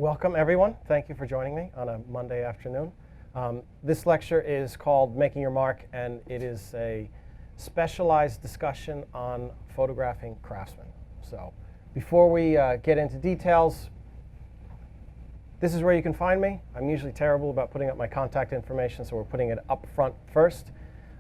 Welcome, everyone. Thank you for joining me on a Monday afternoon. This lecture is called Making Your Mark, and it is a specialized discussion on photographing craftsmen. So before we get into details, this is where you can find me. I'm usually terrible about putting up my contact information, so we're putting it up front first.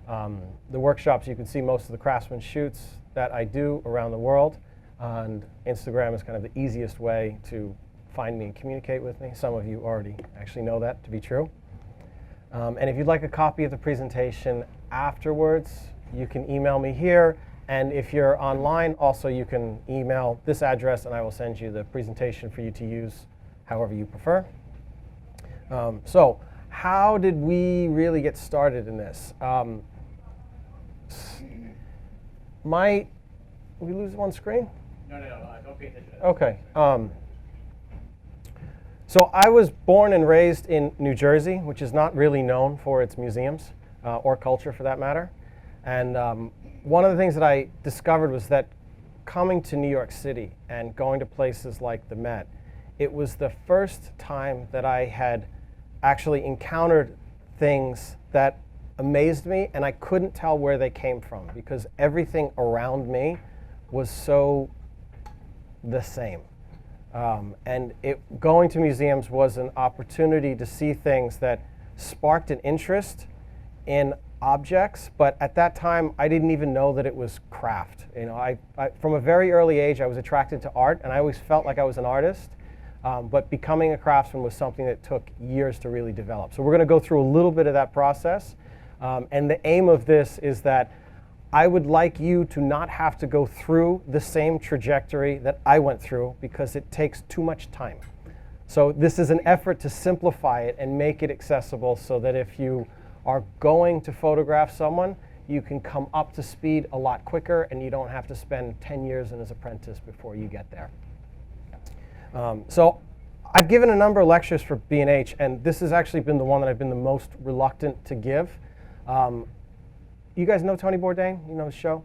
The workshops, you can see most of the craftsman shoots that I do around the world, and Instagram is kind of the easiest way to find me and communicate with me. Some of you already actually know that to be true. And if you'd like a copy of the presentation afterwards, you can email me here. And if you're online, also you can email this address and I will send you the presentation for you to use however you prefer. So how did we really get started in this? We lose one screen? No, don't pay attention. Okay. So I was born and raised in New Jersey, which is not really known for its museums or culture for that matter. And one of the things that I discovered was that coming to New York City and going to places like the Met, it was the first time that I had actually encountered things that amazed me, and I couldn't tell where they came from because everything around me was so the same. And going to museums was an opportunity to see things that sparked an interest in objects, but at that time I didn't even know that it was craft. You know, I from a very early age I was attracted to art, and I always felt like I was an artist, but becoming a craftsman was something that took years to really develop. So we're going to go through a little bit of that process, and the aim of this is that I would like you to not have to go through the same trajectory that I went through because it takes too much time. So this is an effort to simplify it and make it accessible so that if you are going to photograph someone, you can come up to speed a lot quicker and you don't have to spend 10 years as an apprentice before you get there. So I've given a number of lectures for B&H, and this has actually been the one that I've been the most reluctant to give. You guys know Tony Bourdain? You know his show?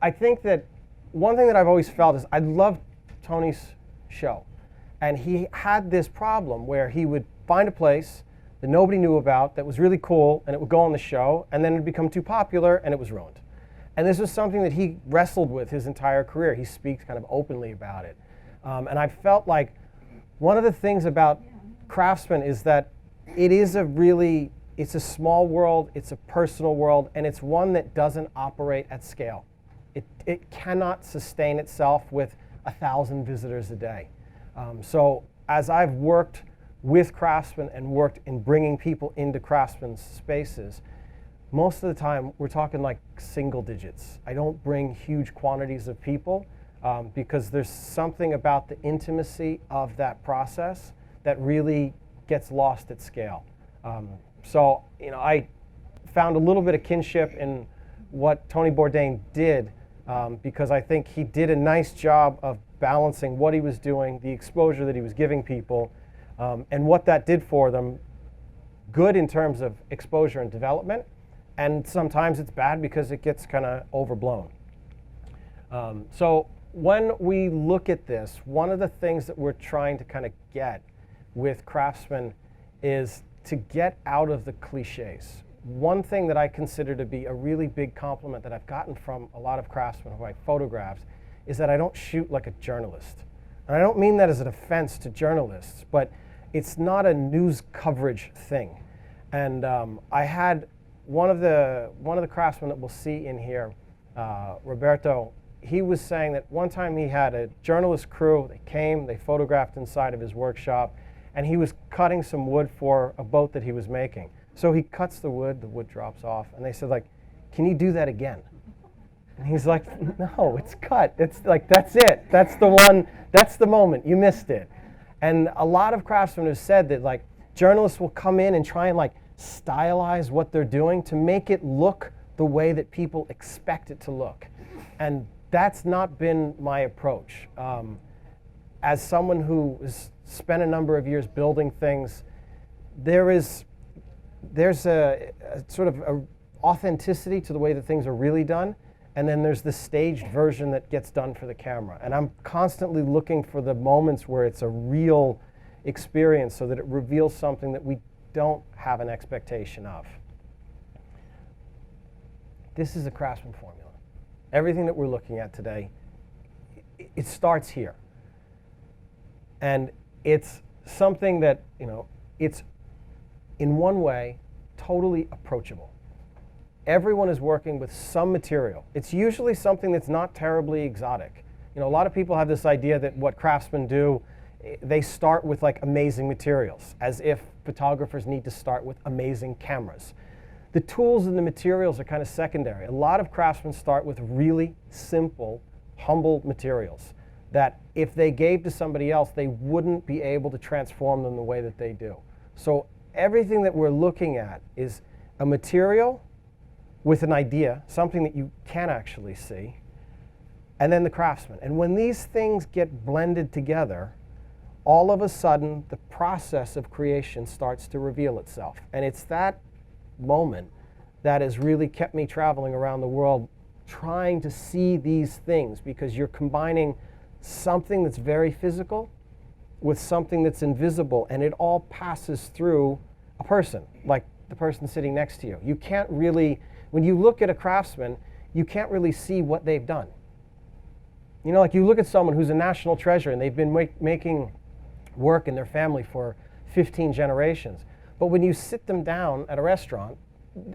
I think that one thing that I've always felt is I loved Tony's show. And he had this problem where he would find a place that nobody knew about that was really cool, and it would go on the show, and then it would become too popular, and it was ruined. And this was something that he wrestled with his entire career. He speaks kind of openly about it. And I felt like one of the things about Craftsman is that it's a small world, it's a personal world, and it's one that doesn't operate at scale. It cannot sustain itself with 1,000 visitors a day. So as I've worked with craftsmen and worked in bringing people into craftsmen's spaces, most of the time we're talking like single digits. I don't bring huge quantities of people because there's something about the intimacy of that process that really gets lost at scale. So, you know, I found a little bit of kinship in what Tony Bourdain did because I think he did a nice job of balancing what he was doing, the exposure that he was giving people, and what that did for them, good in terms of exposure and development, and sometimes it's bad because it gets kind of overblown. So when we look at this, one of the things that we're trying to kind of get with craftsmen is to get out of the cliches. One thing that I consider to be a really big compliment that I've gotten from a lot of craftsmen who I photographed is that I don't shoot like a journalist. And I don't mean that as an offense to journalists, but it's not a news coverage thing. And I had one of the craftsmen that we'll see in here, Roberto, he was saying that one time he had a journalist crew, they came, they photographed inside of his workshop, and he was cutting some wood for a boat that he was making. So he cuts the wood drops off, and they said, like, can you do that again? And he's like, no, it's cut. It's like, that's it. That's the one, that's the moment. You missed it. And a lot of craftsmen have said that, like, journalists will come in and try and, like, stylize what they're doing to make it look the way that people expect it to look. And that's not been my approach. As someone who has spent a number of years building things, there's a sort of a authenticity to the way that things are really done, and then there's the staged version that gets done for the camera. And I'm constantly looking for the moments where it's a real experience so that it reveals something that we don't have an expectation of. This is a Craftsman formula. Everything that we're looking at today, it starts here. And it's something that, it's in one way totally approachable. Everyone is working with some material. It's usually something that's not terribly exotic. A lot of people have this idea that what craftsmen do, they start with like amazing materials, as if photographers need to start with amazing cameras. The tools and the materials are kind of secondary. A lot of craftsmen start with really simple, humble materials that if they gave to somebody else, they wouldn't be able to transform them the way that they do. So everything that we're looking at is a material with an idea, something that you can actually see, and then the craftsman. And when these things get blended together, all of a sudden the process of creation starts to reveal itself. And it's that moment that has really kept me traveling around the world trying to see these things, because you're combining something that's very physical with something that's invisible, and it all passes through a person, like the person sitting next to you. You can't really, when you look at a craftsman, you can't really see what they've done. Like you look at someone who's a national treasure and they've been making work in their family for 15 generations. But when you sit them down at a restaurant,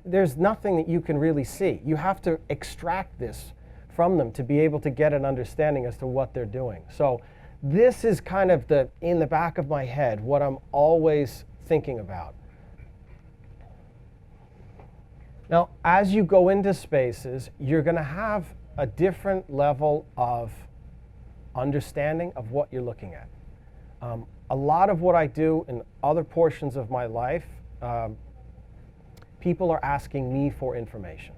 there's nothing that you can really see. You have to extract this from them to be able to get an understanding as to what they're doing. So this is kind of in the back of my head, what I'm always thinking about. Now, as you go into spaces, you're going to have a different level of understanding of what you're looking at. A lot of what I do in other portions of my life, people are asking me for information.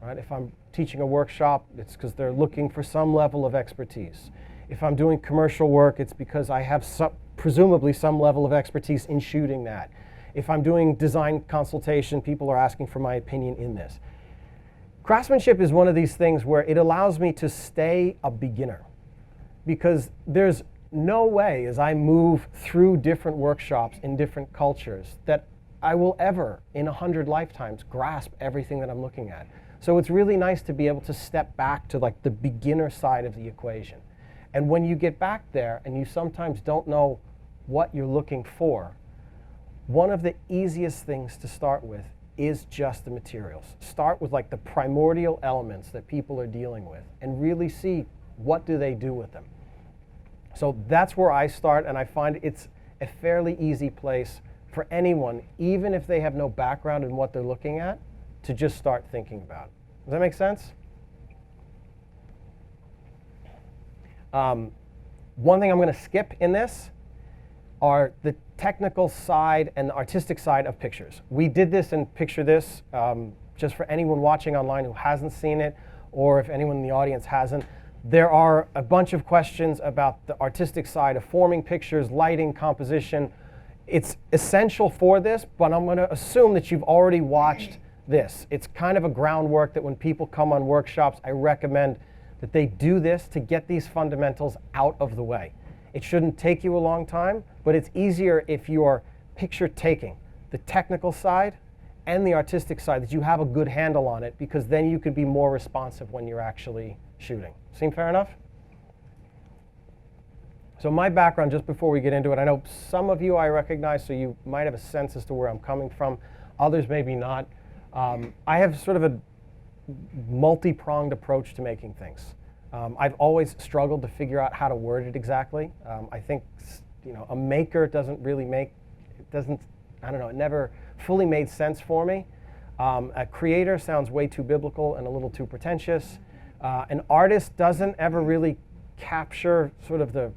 Right? If I'm teaching a workshop, it's because they're looking for some level of expertise. If I'm doing commercial work, it's because I have presumably some level of expertise in shooting that. If I'm doing design consultation, people are asking for my opinion in this. Craftsmanship is one of these things where it allows me to stay a beginner, because there's no way as I move through different workshops in different cultures that I will ever, in 100 lifetimes, grasp everything that I'm looking at. So it's really nice to be able to step back to like the beginner side of the equation. And when you get back there and you sometimes don't know what you're looking for, one of the easiest things to start with is just the materials. Start with like the primordial elements that people are dealing with and really see what do they do with them. So that's where I start, and I find it's a fairly easy place for anyone, even if they have no background in what they're looking at, to just start thinking about. Does that make sense? One thing I'm going to skip in this are the technical side and the artistic side of pictures. We did this in Picture This, just for anyone watching online who hasn't seen it, or if anyone in the audience hasn't. There are a bunch of questions about the artistic side of forming pictures, lighting, composition. It's essential for this, but I'm going to assume that you've already watched this. It's kind of a groundwork that when people come on workshops, I recommend that they do this to get these fundamentals out of the way. It shouldn't take you a long time, but it's easier if you're picture taking, the technical side and the artistic side, that you have a good handle on it, because then you can be more responsive when you're actually shooting. Seem fair enough? So my background, just before we get into it, I know some of you I recognize, so you might have a sense as to where I'm coming from. Others maybe not. I have sort of a multi-pronged approach to making things. I've always struggled to figure out how to word it exactly. I think a maker doesn't really make, it doesn't, I don't know, it never fully made sense for me. A creator sounds way too biblical and a little too pretentious. An artist doesn't ever really capture sort of the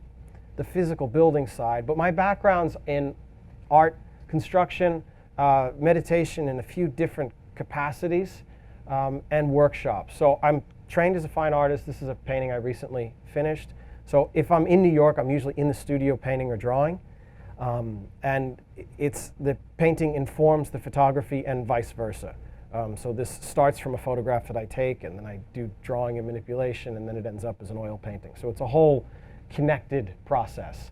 physical building side, but my background's in art, construction, meditation in a few different capacities, and workshops. So I'm trained as a fine artist. This is a painting I recently finished. So if I'm in New York, I'm usually in the studio painting or drawing. And the painting informs the photography and vice versa. So this starts from a photograph that I take, and then I do drawing and manipulation, and then it ends up as an oil painting. So it's a whole connected process.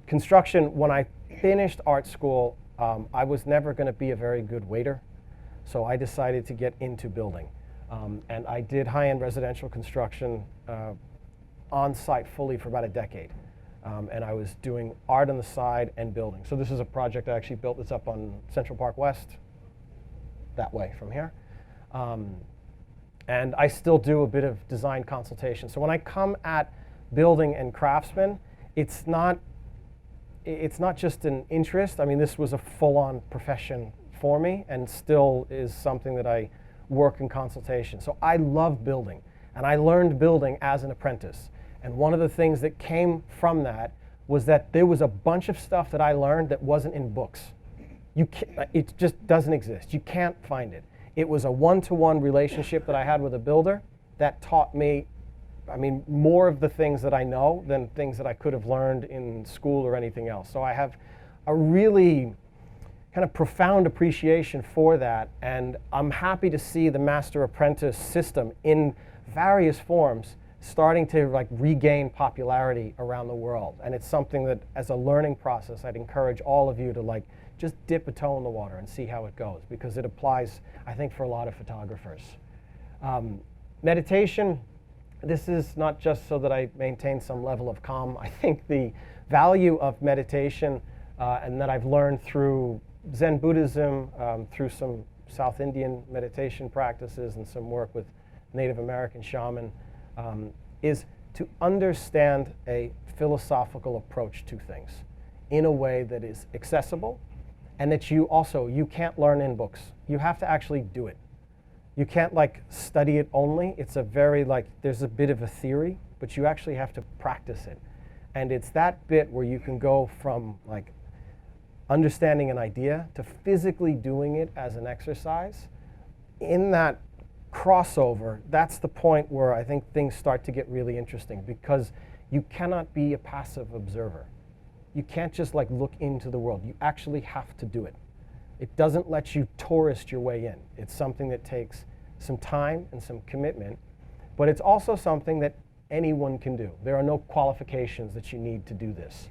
Construction, when I finished art school, I was never going to be a very good waiter, so I decided to get into building. And I did high-end residential construction on-site fully for about a decade. And I was doing art on the side and building. So this is a project I actually built that's up on Central Park West, that way from here. And I still do a bit of design consultation. So when I come at building and craftsman, it's not just an interest. I mean, this was a full-on profession for me and still is something that I work in consultation. So I love building, and I learned building as an apprentice. And one of the things that came from that was that there was a bunch of stuff that I learned that wasn't in books. It just doesn't exist. You can't find it. It was a one-to-one relationship that I had with a builder that taught me, I mean, more of the things that I know than things that I could have learned in school or anything else. So I have a really kind of profound appreciation for that, and I'm happy to see the master apprentice system in various forms starting to like regain popularity around the world. And it's something that as a learning process, I'd encourage all of you to like just dip a toe in the water and see how it goes, because it applies, I think, for a lot of photographers. Meditation, this is not just so that I maintain some level of calm. I think the value of meditation and that I've learned through Zen Buddhism, through some South Indian meditation practices and some work with Native American shaman, is to understand a philosophical approach to things in a way that is accessible, and that you can't learn in books. You have to actually do it. You can't like study it only. It's a very like, there's a bit of a theory, but you actually have to practice it. And it's that bit where you can go from like understanding an idea to physically doing it as an exercise. In that crossover, that's the point where I think things start to get really interesting, because you cannot be a passive observer. You can't just like look into the world. You actually have to do it. It doesn't let you tourist your way in. It's something that takes some time and some commitment, but it's also something that anyone can do. There are no qualifications that you need to do this.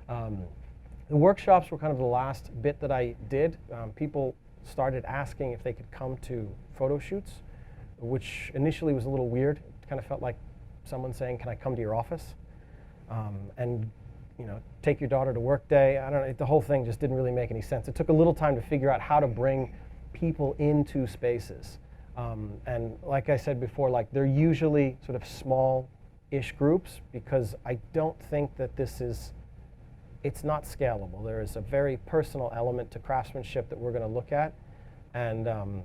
The workshops were kind of the last bit that I did. People started asking if they could come to photo shoots, which initially was a little weird. It kind of felt like someone saying, "Can I come to your office?" And take your daughter to work day. I don't know, the whole thing just didn't really make any sense. It took a little time to figure out how to bring people into spaces. And like I said before, like they're usually sort of small-ish groups, because I don't think that it's not scalable. There is a very personal element to craftsmanship that we're going to look at, and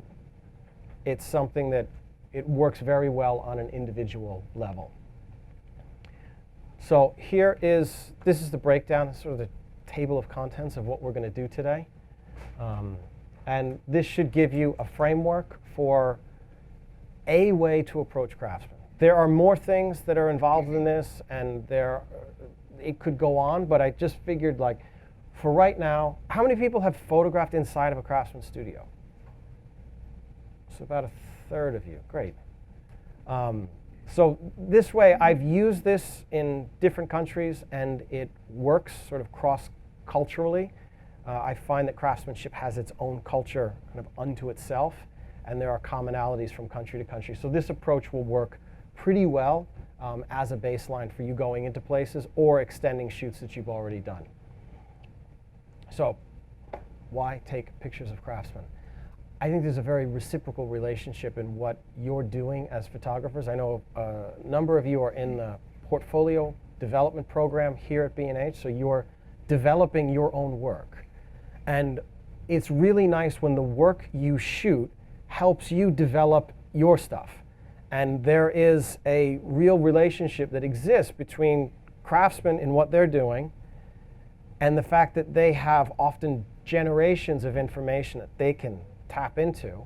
it's something that it works very well on an individual level. So this is the breakdown, sort of the table of contents of what we're going to do today. And this should give you a framework for a way to approach craftsmen. There are more things that are involved in this, and it could go on, but I just figured, like, for right now, how many people have photographed inside of a craftsman studio? So about a third of you. Great. So this way, I've used this in different countries, and it works sort of cross-culturally. I find that craftsmanship has its own culture kind of unto itself, and there are commonalities from country to country. So this approach will work pretty well as a baseline for you going into places or extending shoots that you've already done. So why take pictures of craftsmen? I think there's a very reciprocal relationship in what you're doing as photographers. I know a number of you are in the portfolio development program here at B&H, so you're developing your own work. And it's really nice when the work you shoot helps you develop your stuff. And there is a real relationship that exists between craftsmen in what they're doing and the fact that they have often generations of information that they can tap into,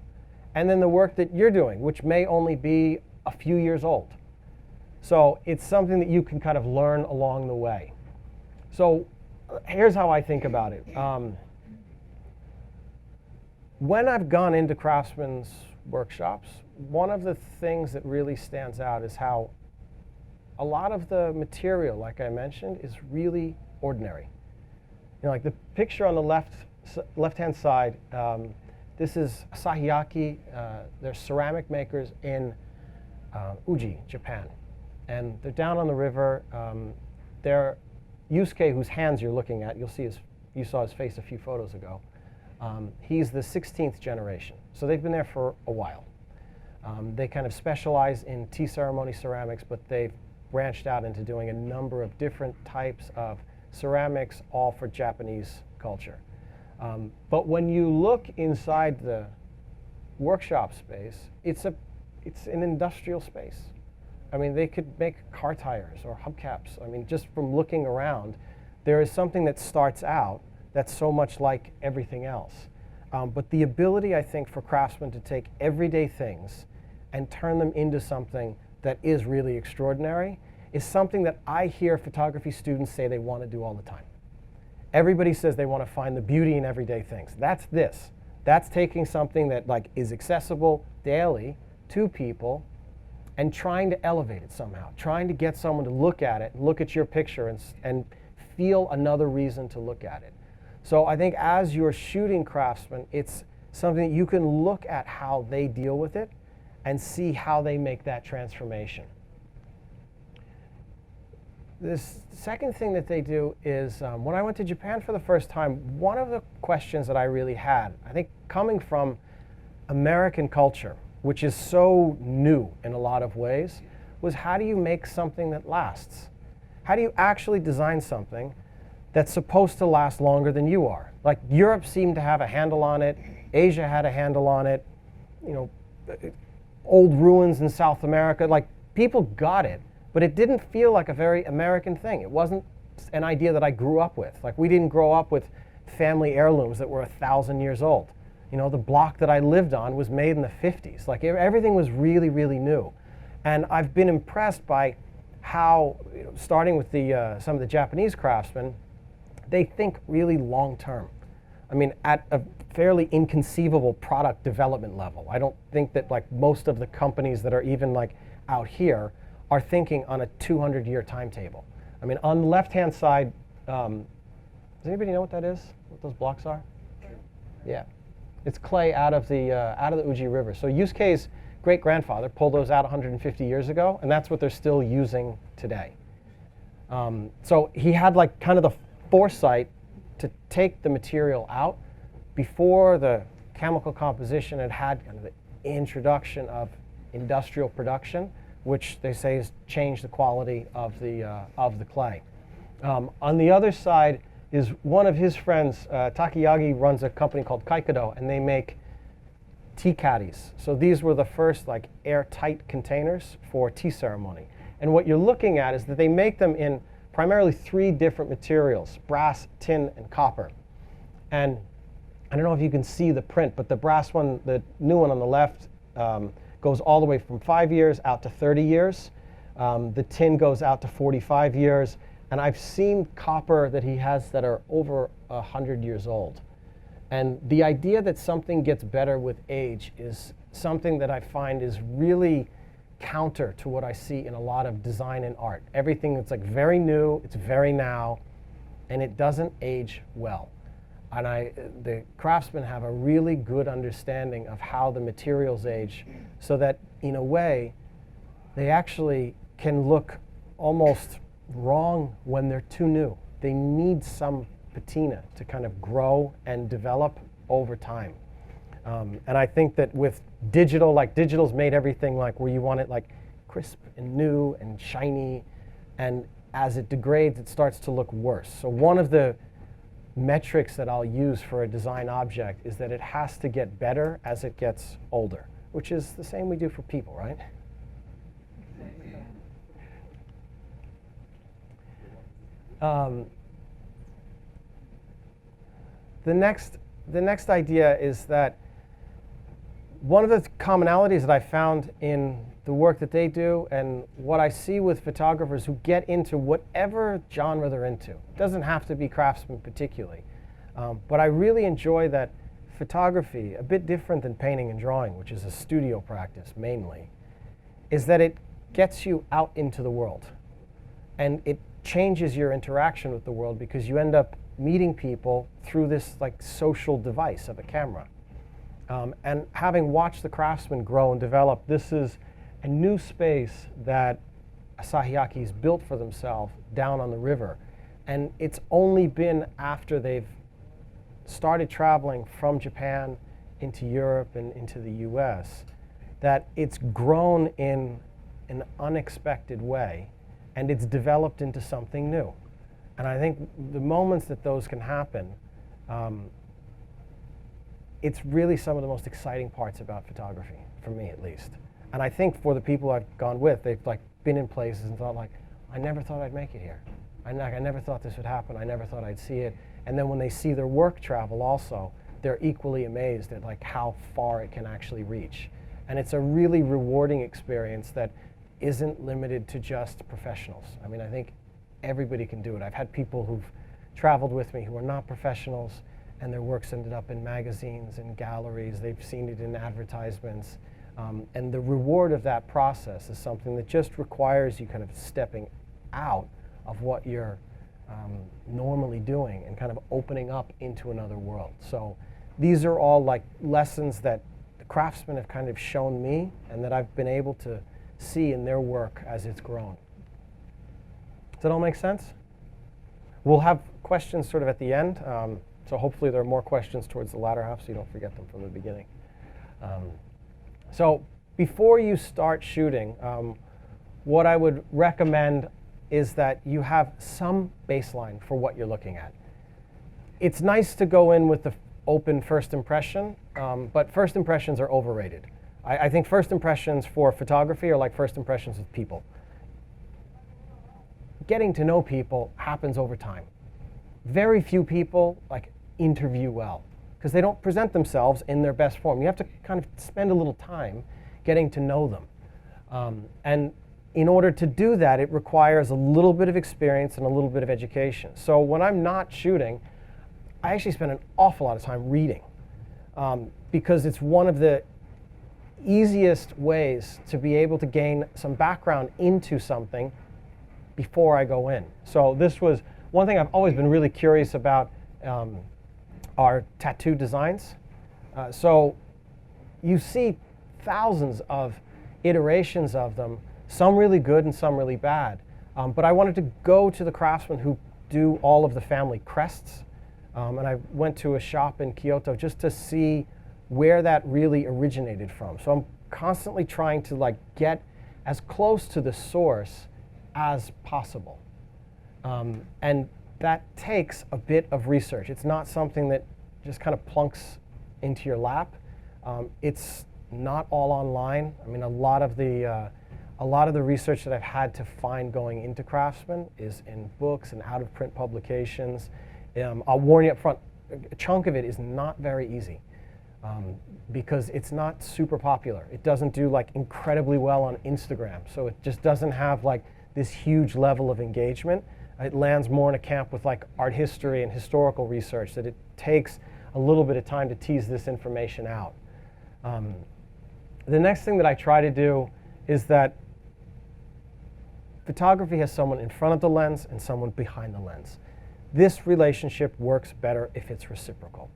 and then the work that you're doing, which may only be a few years old. So it's something that you can kind of learn along the way. So here's how I think about it. When I've gone into craftsmen's workshops, one of the things that really stands out is how a lot of the material, like I mentioned, is really ordinary. You know, like the picture on the left-hand side, this is Sahiaki. They're ceramic makers in Uji, Japan. And they're down on the river. They're Yusuke, whose hands you're looking at, you saw his face a few photos ago. He's the 16th generation. So they've been there for a while. They kind of specialize in tea ceremony ceramics, but they've branched out into doing a number of different types of ceramics, all for Japanese culture. But when you look inside the workshop space, it's an industrial space. I mean, they could make car tires or hubcaps. I mean, just from looking around, there is something that starts out that's so much like everything else. But the ability, I think, for craftsmen to take everyday things and turn them into something that is really extraordinary is something that I hear photography students say they want to do all the time. Everybody says they want to find the beauty in everyday things. That's this. That's taking something that like is accessible daily to people and trying to elevate it somehow, trying to get someone to look at it, look at your picture and feel another reason to look at it. So I think as you're shooting craftsmen, it's something that you can look at how they deal with it and see how they make that transformation. This second thing that they do is, when I went to Japan for the first time, one of the questions that I really had, I think coming from American culture, which is so new in a lot of ways, was how do you make something that lasts? How do you actually design something that's supposed to last longer than you are? Like Europe seemed to have a handle on it, Asia had a handle on it, you know, old ruins in South America, like people got it, but it didn't feel like a very American thing. It wasn't an idea that I grew up with. Like we didn't grow up with family heirlooms that were 1,000 years old. You know, the block that I lived on was made in the 50s. Like everything was really, really new. And I've been impressed by how, you know, starting with some of the Japanese craftsmen, they think really long term. I mean, at a fairly inconceivable product development level. I don't think that like most of the companies that are even like out here are thinking on a 200-year timetable. I mean, on the left-hand side, does anybody know what that is? What those blocks are? Yeah, it's clay out of the Uji River. So Yusuke's great-grandfather pulled those out 150 years ago, and that's what they're still using today. So he had like kind of the foresight to take the material out before the chemical composition had kind of the introduction of industrial production, which they say has changed the quality of the clay. On the other side is one of his friends, Takayagi runs a company called Kaikado, and they make tea caddies. So these were the first like airtight containers for tea ceremony. And what you're looking at is that they make them in primarily 3 different materials: brass, tin, and copper. And I don't know if you can see the print, but the brass one, the new one on the left, goes all the way from 5 years out to 30 years. The tin goes out to 45 years. And I've seen copper that he has that are over 100 years old. And the idea that something gets better with age is something that I find is really counter to what I see in a lot of design and art. Everything that's like very new, it's very now, and it doesn't age well. And the craftsmen have a really good understanding of how the materials age, so that in a way, they actually can look almost wrong when they're too new. They need some patina to kind of grow and develop over time. And I think that with digital, like digital's made everything like where you want it like crisp and new and shiny, and as it degrades, it starts to look worse. So one of the metrics that I'll use for a design object is that it has to get better as it gets older, which is the same we do for people, right? The next idea is that one of the commonalities that I found in the work that they do and what I see with photographers who get into whatever genre they're into, it doesn't have to be craftsmen particularly, but I really enjoy that photography, a bit different than painting and drawing, which is a studio practice mainly, is that it gets you out into the world and it changes your interaction with the world because you end up meeting people through this like social device of a camera. And having watched the Craftsman grow and develop, this is a new space that Asahiyaki's built for themselves down on the river. And it's only been after they've started traveling from Japan into Europe and into the US that it's grown in an unexpected way and it's developed into something new. And I think the moments that those can happen, it's really some of the most exciting parts about photography, for me at least. And I think for the people I've gone with, they've like been in places and thought like, I never thought I'd make it here. I never thought this would happen. I never thought I'd see it. And then when they see their work travel also, they're equally amazed at like how far it can actually reach. And it's a really rewarding experience that isn't limited to just professionals. I mean, I think everybody can do it. I've had people who've traveled with me who are not professionals, and their work's ended up in magazines and galleries. They've seen it in advertisements. And the reward of that process is something that just requires you kind of stepping out of what you're normally doing and kind of opening up into another world. So these are all like lessons that the craftsmen have kind of shown me and that I've been able to see in their work as it's grown. Does that all make sense? We'll have questions sort of at the end. So hopefully there are more questions towards the latter half so you don't forget them from the beginning. So before you start shooting, what I would recommend is that you have some baseline for what you're looking at. It's nice to go in with the open first impression, but first impressions are overrated. I think first impressions for photography are like first impressions with people. Getting to know people happens over time. Very few people like interview well because they don't present themselves in their best form. You have to kind of spend a little time getting to know them. And in order to do that, it requires a little bit of experience and a little bit of education. So when I'm not shooting, I actually spend an awful lot of time reading because it's one of the easiest ways to be able to gain some background into something before I go in. So this was one thing I've always been really curious about are tattoo designs. So you see thousands of iterations of them, some really good and some really bad. But I wanted to go to the craftsmen who do all of the family crests. And I went to a shop in Kyoto just to see where that really originated from. So I'm constantly trying to like get as close to the source as possible. And that takes a bit of research. It's not something that just kind of plunks into your lap. It's not all online. I mean, a lot of the research that I've had to find going into Craftsman is in books and out-of-print publications. I'll warn you up front, a chunk of it is not very easy because it's not super popular. It doesn't do like incredibly well on Instagram, so it just doesn't have like this huge level of engagement. It lands more in a camp with like art history and historical research that it takes a little bit of time to tease this information out. The next thing that I try to do is that photography has someone in front of the lens and someone behind the lens. This relationship works better if it's reciprocal.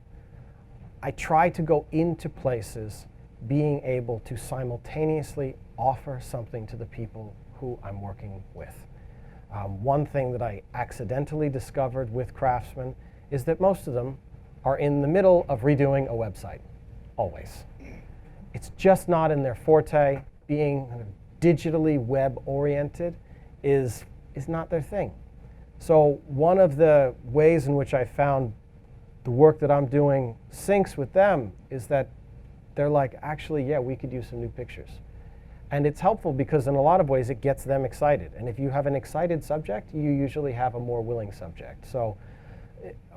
I try to go into places being able to simultaneously offer something to the people who I'm working with. One thing that I accidentally discovered with craftsmen is that most of them are in the middle of redoing a website, always. It's just not in their forte. Being kind of digitally web-oriented is not their thing. So one of the ways in which I found the work that I'm doing syncs with them is that they're like, actually, yeah, we could use some new pictures. And it's helpful because in a lot of ways it gets them excited. And if you have an excited subject, you usually have a more willing subject. So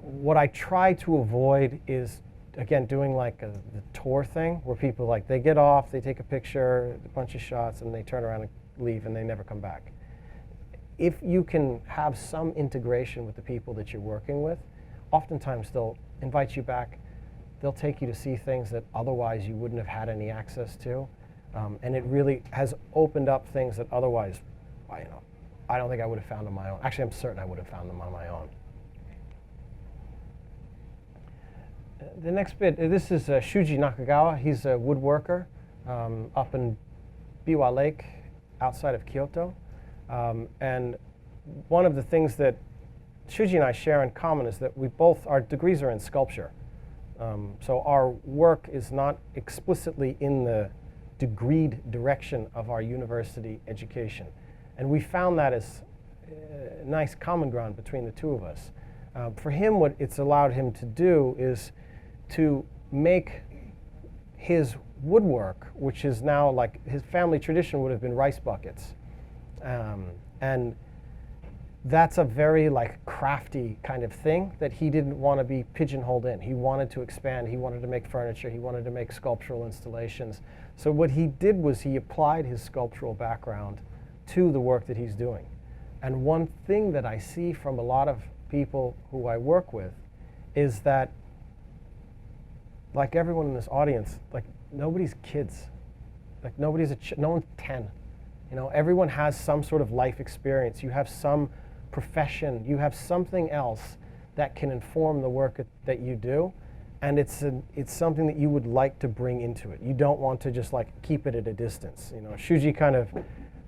what I try to avoid is, again, doing like the tour thing where people like, they get off, they take a picture, a bunch of shots, and they turn around and leave and they never come back. If you can have some integration with the people that you're working with, oftentimes they'll invite you back. They'll take you to see things that otherwise you wouldn't have had any access to. And it really has opened up things that otherwise, I don't think I would have found on my own. Actually, I'm certain I would have found them on my own. The next bit, this is Shuji Nakagawa. He's a woodworker up in Biwa Lake outside of Kyoto. And one of the things that Shuji and I share in common is that our degrees are in sculpture. So our work is not explicitly in the degreed direction of our university education. And we found that as a nice common ground between the two of us. For him, what it's allowed him to do is to make his woodwork, which is now like his family tradition would have been rice buckets. And that's a very like crafty kind of thing that he didn't want to be pigeonholed in. He wanted to expand. He wanted to make furniture. He wanted to make sculptural installations. So what he did was he applied his sculptural background to the work that he's doing. And one thing that I see from a lot of people who I work with is that, like everyone in this audience, like nobody's kids. Like no one's 10. You know, everyone has some sort of life experience. You have some profession. You have something else that can inform the work that you do. And it's something that you would like to bring into it. You don't want to just like keep it at a distance. You know, Shuji kind of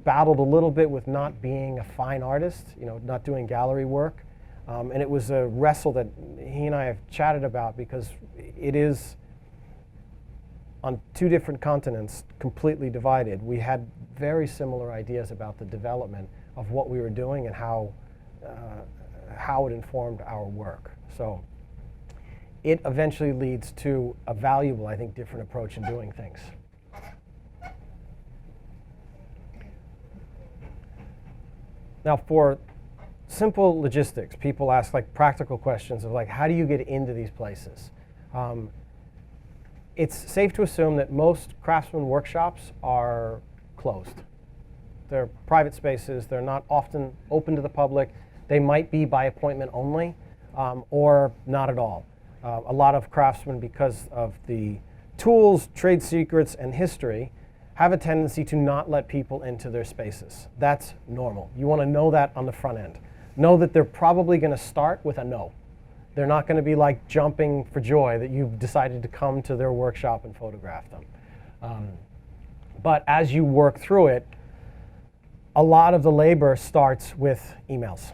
battled a little bit with not being a fine artist, you know, not doing gallery work. And it was a wrestle that he and I have chatted about because it is on two different continents, completely divided. We had very similar ideas about the development of what we were doing and how it informed our work. So it eventually leads to a valuable, I think, different approach in doing things. Now, for simple logistics, people ask like practical questions of like, how do you get into these places? It's safe to assume that most craftsman workshops are closed. They're private spaces. They're not often open to the public. They might be by appointment only or not at all. A lot of craftsmen, because of the tools, trade secrets, and history, have a tendency to not let people into their spaces. That's normal. You want to know that on the front end. Know that they're probably going to start with a no. They're not going to be like jumping for joy that you've decided to come to their workshop and photograph them. But as you work through it, a lot of the labor starts with emails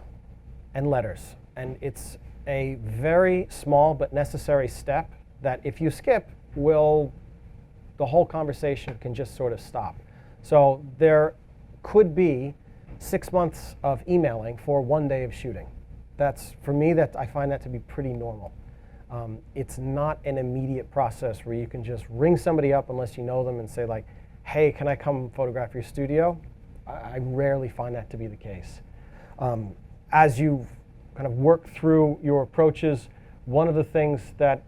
and letters. And it's a very small but necessary step that if you skip, the whole conversation can just sort of stop. So there could be 6 months of emailing for 1 day of shooting. That's, for me, I find that to be pretty normal. It's not an immediate process where you can just ring somebody up unless you know them and say like, hey, can I come photograph your studio? I rarely find that to be the case. As you kind of work through your approaches, one of the things that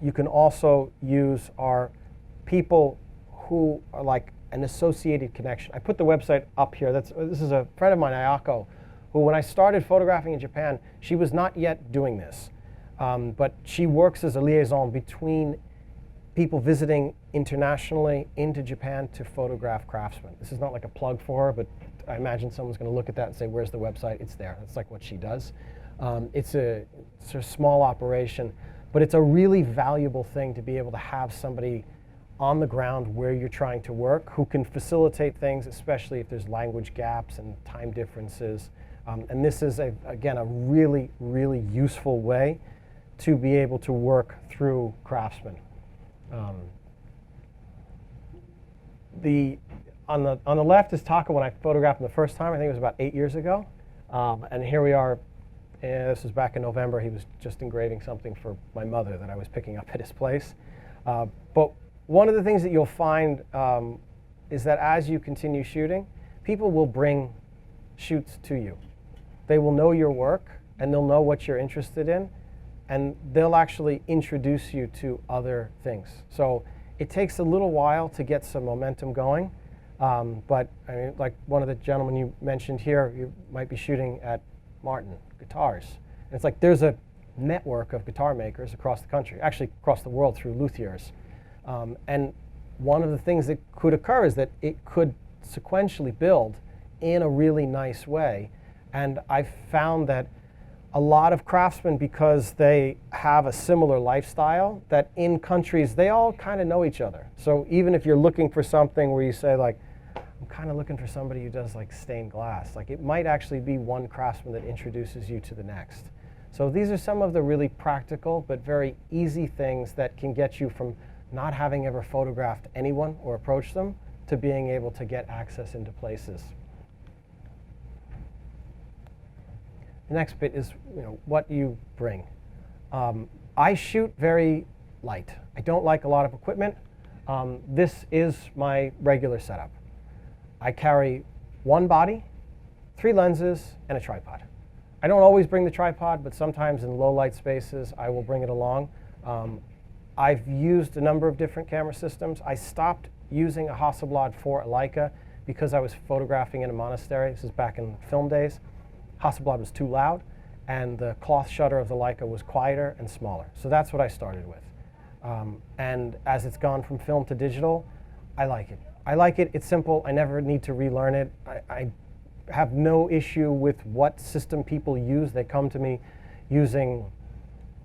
you can also use are people who are like an associated connection. I put the website up here. This is a friend of mine, Ayako, who when I started photographing in Japan, she was not yet doing this. But she works as a liaison between people visiting internationally into Japan to photograph craftsmen. This is not like a plug for her, but I imagine someone's going to look at that and say, where's the website? It's there. That's like what she does. It's a small operation, but it's a really valuable thing to be able to have somebody on the ground where you're trying to work who can facilitate things, especially if there's language gaps and time differences. And this is, again, a really, really useful way to be able to work through craftsmen. On the left is Taka when I photographed him the first time. I think it was about 8 years ago. And here we are. This was back in November. He was just engraving something for my mother that I was picking up at his place. But one of the things that you'll find is that as you continue shooting, people will bring shoots to you. They will know your work, and they'll know what you're interested in, and they'll actually introduce you to other things. So it takes a little while to get some momentum going, but I mean, like one of the gentlemen you mentioned here, you might be shooting at Martin Guitars. And it's like there's a network of guitar makers across the country, actually across the world through luthiers. And one of the things that could occur is that it could sequentially build in a really nice way. And I found that a lot of craftsmen, because they have a similar lifestyle, that in countries, they all kind of know each other. So even if you're looking for something where you say like, I'm kind of looking for somebody who does like stained glass, like it might actually be one craftsman that introduces you to the next. So these are some of the really practical but very easy things that can get you from not having ever photographed anyone or approached them to being able to get access into places. The next bit is, what you bring. I shoot very light. I don't like a lot of equipment. This is my regular setup. I carry one body, 3 lenses, and a tripod. I don't always bring the tripod, but sometimes in low light spaces, I will bring it along. I've used a number of different camera systems. I stopped using a Hasselblad for a Leica because I was photographing in a monastery. This is back in film days. Hasselblad was too loud, and the cloth shutter of the Leica was quieter and smaller. So that's what I started with. And as it's gone from film to digital, I like it. I like it. It's simple. I never need to relearn it. I have no issue with what system people use. They come to me using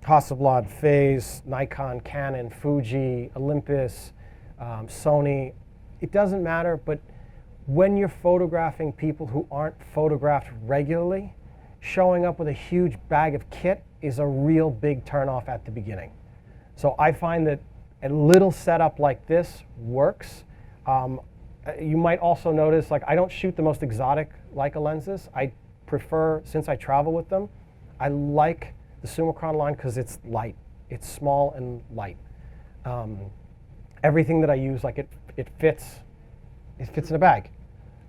Hasselblad, Phase, Nikon, Canon, Fuji, Olympus, Sony. It doesn't matter, but when you're photographing people who aren't photographed regularly, showing up with a huge bag of kit is a real big turnoff at the beginning. So I find that a little setup like this works. You might also notice, like, I don't shoot the most exotic Leica lenses. I prefer, since I travel with them, I like the Summicron line because it's light. It's small and light. Everything that I use, like it fits in a bag.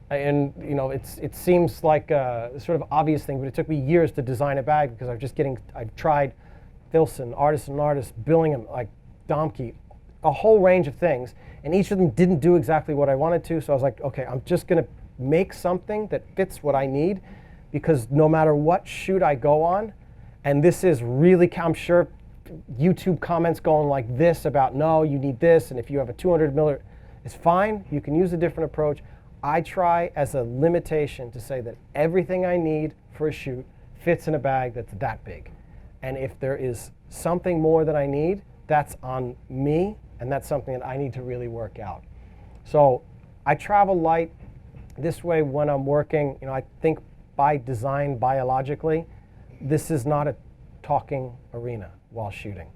And it seems like a sort of obvious thing, but it took me years to design a bag because I've tried Filson, Artist, Billingham, like Domke, a whole range of things, and each of them didn't do exactly what I wanted to. So I was like, okay, I'm just going to make something that fits what I need, because no matter what shoot I go on, and this is really, I'm sure YouTube comments going like this about, no, you need this, and if you have a 200 millimeter, it's fine. You can use a different approach. I try as a limitation to say that everything I need for a shoot fits in a bag that's that big. And if there is something more that I need, that's on me, and that's something that I need to really work out. So I travel light this way when I'm working. I think by design, biologically, this is not a talking arena while shooting.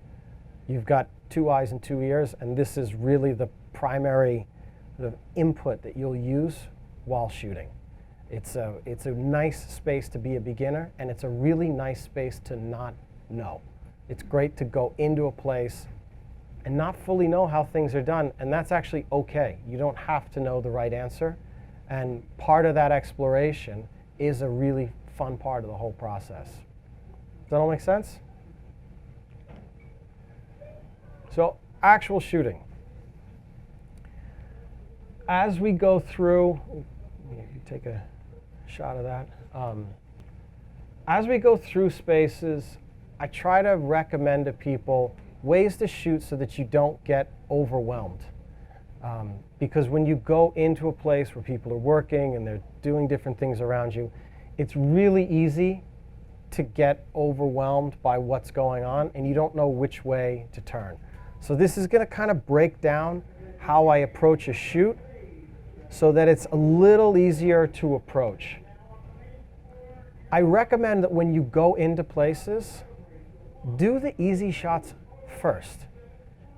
You've got 2 eyes and 2 ears, and this is really the primary input that you'll use while shooting. It's a nice space to be a beginner, and it's a really nice space to not know. It's great to go into a place and not fully know how things are done, and that's actually okay. You don't have to know the right answer, and part of that exploration is a really fun part of the whole process. Does that all make sense? So, actual shooting. As we go through, take a shot of that. As we go through spaces, I try to recommend to people ways to shoot so that you don't get overwhelmed. Because when you go into a place where people are working and they're doing different things around you, it's really easy to get overwhelmed by what's going on, and you don't know which way to turn. So this is going to kind of break down how I approach a shoot so that it's a little easier to approach. I recommend that when you go into places, do the easy shots first.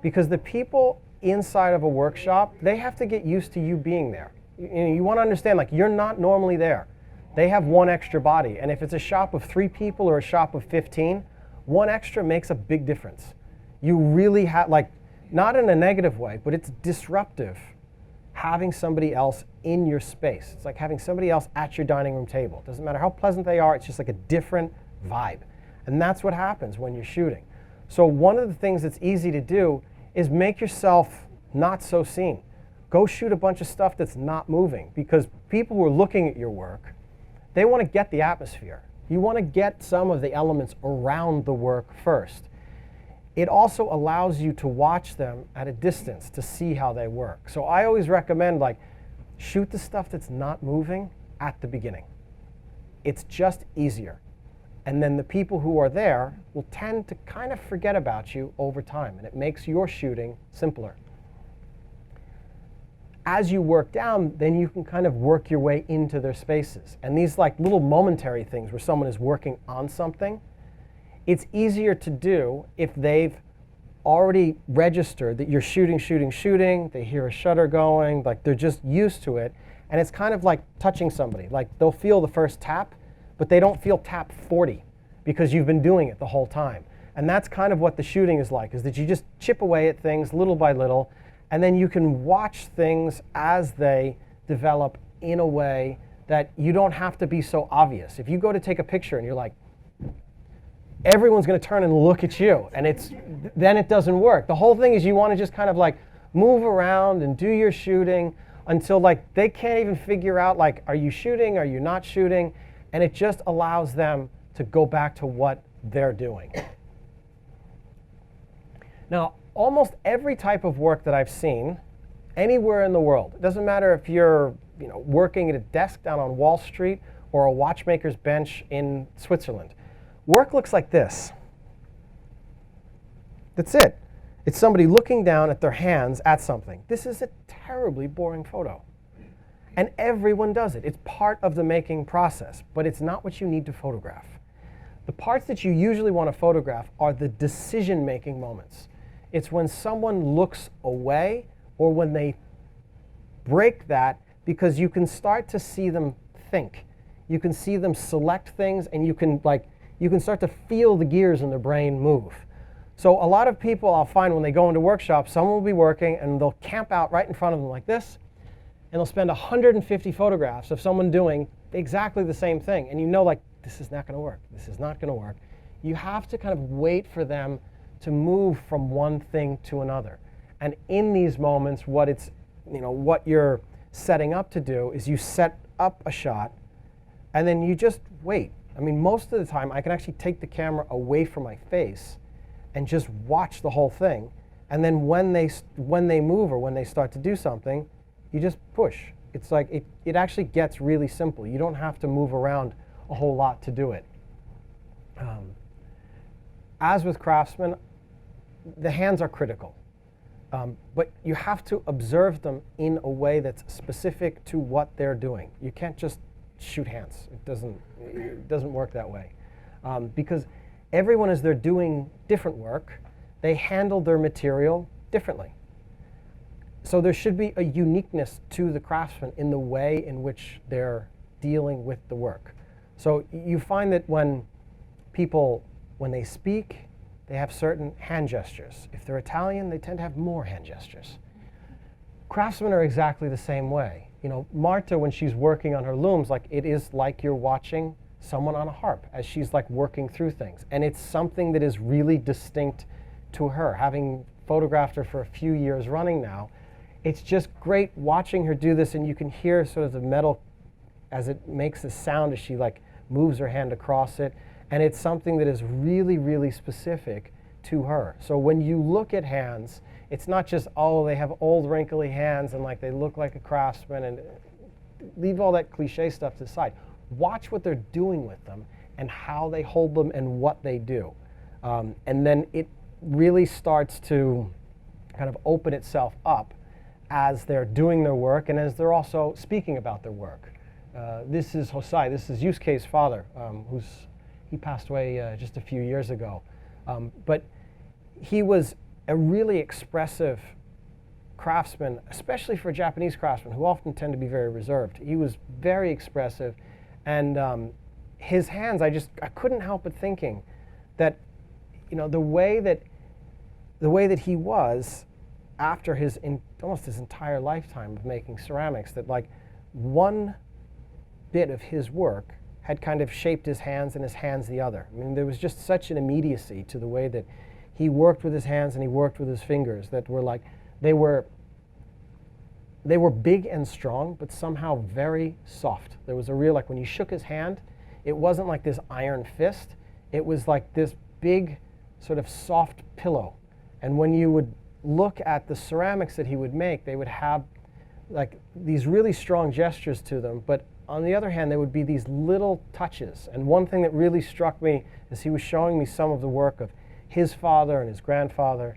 Because the people inside of a workshop, they have to get used to you being there. You want to understand, like, you're not normally there. They have one extra body, and if it's a shop of 3 people or a shop of 15, one extra makes a big difference. You really have, like, not in a negative way, but it's disruptive having somebody else in your space. It's like having somebody else at your dining room table. It doesn't matter how pleasant they are, it's just like a different vibe. And that's what happens when you're shooting. So one of the things that's easy to do is make yourself not so seen. Go shoot a bunch of stuff that's not moving, because people who are looking at your work, they want to get the atmosphere. You want to get some of the elements around the work first. It also allows you to watch them at a distance to see how they work. So I always recommend, like, shoot the stuff that's not moving at the beginning. It's just easier. And then the people who are there will tend to kind of forget about you over time, and it makes your shooting simpler. As you work down, then you can kind of work your way into their spaces. And these like little momentary things where someone is working on something, it's easier to do if they've already registered that you're shooting, they hear a shutter going, like they're just used to it. And it's kind of like touching somebody. Like they'll feel the first tap, but they don't feel tap 40 because you've been doing it the whole time. And that's kind of what the shooting is like, is that you just chip away at things little by little, and then you can watch things as they develop in a way that you don't have to be so obvious. If you go to take a picture and you're like, everyone's going to turn and look at you, and then it doesn't work. The whole thing is you want to just kind of like move around and do your shooting until like they can't even figure out like, are you shooting, are you not shooting? And it just allows them to go back to what they're doing. Now, almost every type of work that I've seen anywhere in the world, it doesn't matter if you're working at a desk down on Wall Street or a watchmaker's bench in Switzerland, work looks like this. That's it. It's somebody looking down at their hands at something. This is a terribly boring photo. And everyone does it. It's part of the making process, but it's not what you need to photograph. The parts that you usually want to photograph are the decision-making moments. It's when someone looks away or when they break that, because you can start to see them think. You can see them select things, and you can start to feel the gears in their brain move. So a lot of people I'll find when they go into workshops, someone will be working and they'll camp out right in front of them like this, and they'll spend 150 photographs of someone doing exactly the same thing. And you know, like, this is not going to work. This is not going to work. You have to kind of wait for them to move from one thing to another. And in these moments, what you're setting up to do is you set up a shot, and then you just wait. I mean, most of the time, I can actually take the camera away from my face and just watch the whole thing. And then when they move or when they start to do something, you just push. It's like it actually gets really simple. You don't have to move around a whole lot to do it. As with Craftsman, the hands are critical. But you have to observe them in a way that's specific to what they're doing. You can't just shoot hands. It doesn't work that way. Because everyone, as they're doing different work, they handle their material differently. So there should be a uniqueness to the craftsman in the way in which they're dealing with the work. So you find that when they speak, they have certain hand gestures. If they're Italian, they tend to have more hand gestures. Craftsmen are exactly the same way. Marta, when she's working on her looms, it is like you're watching someone on a harp as she's like working through things. And it's something that is really distinct to her. Having photographed her for a few years running now, it's just great watching her do this, and you can hear sort of the metal as it makes a sound as she like moves her hand across it. And it's something that is really, really specific to her. So when you look at hands, it's not just, oh, they have old wrinkly hands and like they look like a craftsman, and leave all that cliche stuff to the side. Watch what they're doing with them and how they hold them and what they do. And then it really starts to kind of open itself up as they're doing their work and as they're also speaking about their work. This is Hosai. This is Yusuke's father, he passed away just a few years ago. But he was a really expressive craftsman, especially for Japanese craftsmen who often tend to be very reserved. He was very expressive, and his hands, I couldn't help but thinking that, the way that he was after almost his entire lifetime of making ceramics, that like one bit of his work had kind of shaped his hands and his hands the other. I mean, there was just such an immediacy to the way that he worked with his hands and he worked with his fingers that were like, they were big and strong, but somehow very soft. There was a real, like when you shook his hand, it wasn't like this iron fist. It was like this big sort of soft pillow. And when you would look at the ceramics that he would make, they would have like these really strong gestures to them, but on the other hand, there would be these little touches. And one thing that really struck me as he was showing me some of the work of his father and his grandfather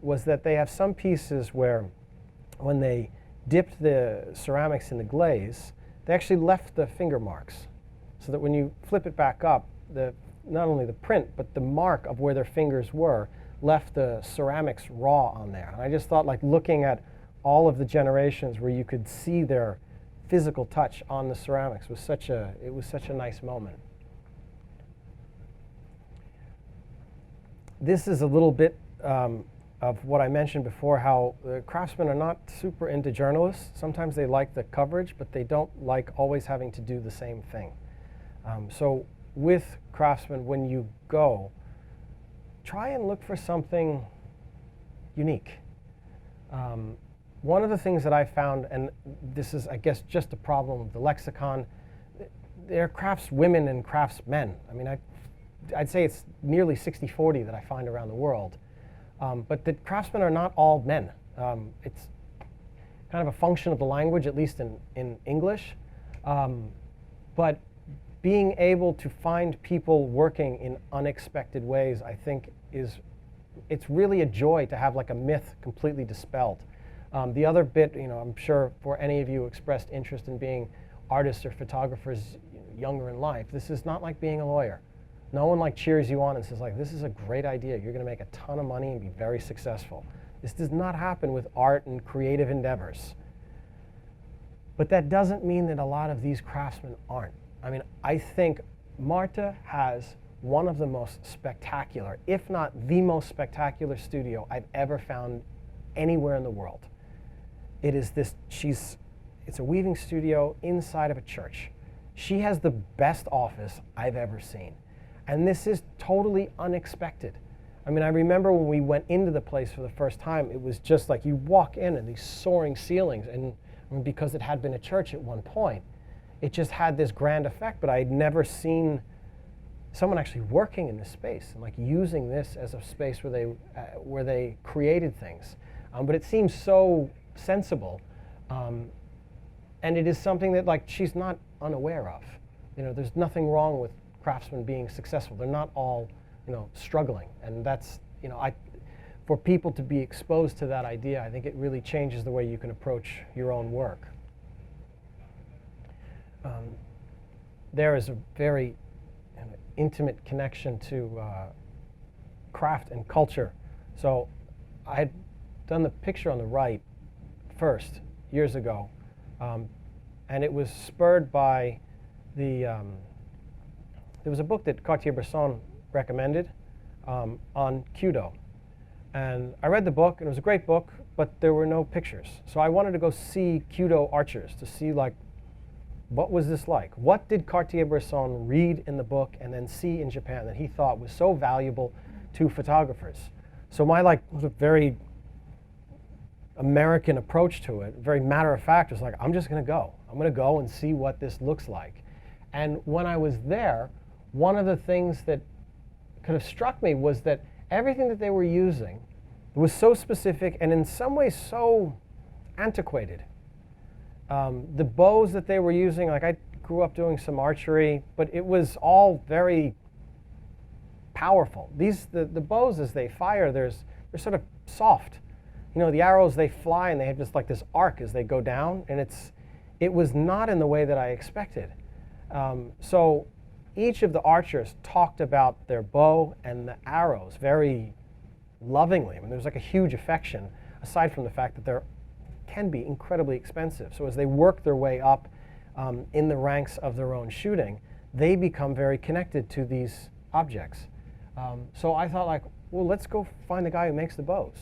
was that they have some pieces where when they dipped the ceramics in the glaze, they actually left the finger marks. So that when you flip it back up, not only the print, but the mark of where their fingers were left the ceramics raw on there. And I just thought, like, looking at all of the generations where you could see their physical touch on the ceramics was such a nice moment. This is a little bit of what I mentioned before, how the craftsmen are not super into journalists. Sometimes they like the coverage, but they don't like always having to do the same thing. So with Craftsman, when you go, try and look for something unique. One of the things that I found, and this is, I guess, just a problem of the lexicon, there are craftswomen and craftsmen. I mean, I'd say it's nearly 60-40 that I find around the world. But the craftsmen are not all men. It's kind of a function of the language, at least in English. But being able to find people working in unexpected ways, I think, it's really a joy to have like a myth completely dispelled. The other bit, I'm sure for any of you who expressed interest in being artists or photographers younger in life, this is not like being a lawyer. No one like cheers you on and says like, this is a great idea. You're going to make a ton of money and be very successful. This does not happen with art and creative endeavors. But that doesn't mean that a lot of these craftsmen aren't. I mean, I think Marta has one of the most spectacular, if not the most spectacular studio I've ever found anywhere in the world. It's a weaving studio inside of a church. She has the best office I've ever seen. And this is totally unexpected. I mean, I remember when we went into the place for the first time, it was just like you walk in and these soaring ceilings, and because it had been a church at one point, it just had this grand effect, but I had never seen someone actually working in this space and like using this as a space where they created things. But it seems so sensible, and it is something that like she's not unaware of. There's nothing wrong with craftsmen being successful. They're not all, struggling, and that's, for people to be exposed to that idea, I think it really changes the way you can approach your own work. There is a very intimate connection to craft and culture. So I had done the picture on the right first years ago, and it was spurred by there was a book that Cartier-Bresson recommended on Kyudo. And I read the book, and it was a great book, but there were no pictures. So I wanted to go see Kyudo archers to see, like, what was this like? What did Cartier-Bresson read in the book and then see in Japan that he thought was so valuable to photographers? So my, very American approach to it, very matter of fact, was like, I'm just going to go. I'm going to go and see what this looks like. And when I was there, one of the things that kind of struck me was that everything that they were using was so specific and in some ways so antiquated. The bows that they were using, like I grew up doing some archery, but it was all very powerful. The bows as they fire, they're sort of soft. The arrows, they fly and they have just like this arc as they go down, and it was not in the way that I expected. So each of the archers talked about their bow and the arrows very lovingly. I mean, there's like a huge affection, aside from the fact that they can be incredibly expensive. So as they work their way up in the ranks of their own shooting, they become very connected to these objects. So I thought, like, well, let's go find the guy who makes the bows.